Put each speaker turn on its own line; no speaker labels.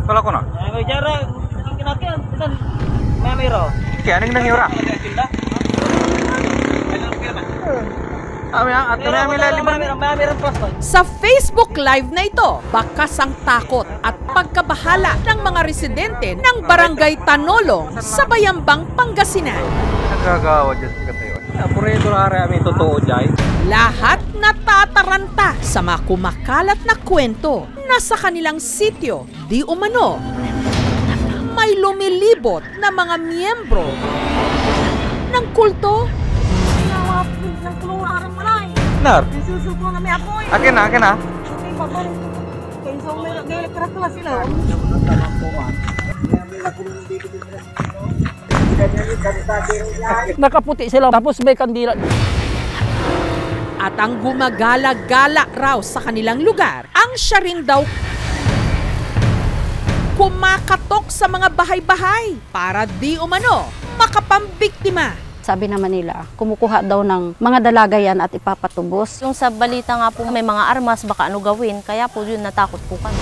Kalau ko na.
Ay, jara, kinakyan, dan may mero.
Kaya anong nangyura?
Sa Facebook Live na ito, bakas ang takot at pagkabahala ng mga residente ng Barangay Tanolong sa Bayambang, Pangasinan.
Nagagawa dyan sa katayo. Purito na rin kami totoo dyan.
Lahat natataranta sa mga kumakalat na kwento na sa kanilang sityo, di umano, may lumilibot na mga miyembro ng kulto.
Benar.
Susuko na may apoy.
Akin na, akin na.
Okay, pabalik. Kaya sa umay, keras-keras sila.
Nakaputi sila, tapos may kandila.
At ang gumagala-gala raw sa kanilang lugar, ang siya rin daw kumakatok sa mga bahay-bahay para di umano makapambiktima.
Sabi naman nila, kumukuha daw ng mga dalaga yan at ipapatubos.
Yung sa balita nga po may mga armas, baka ano gawin, kaya po yun natakot po kami.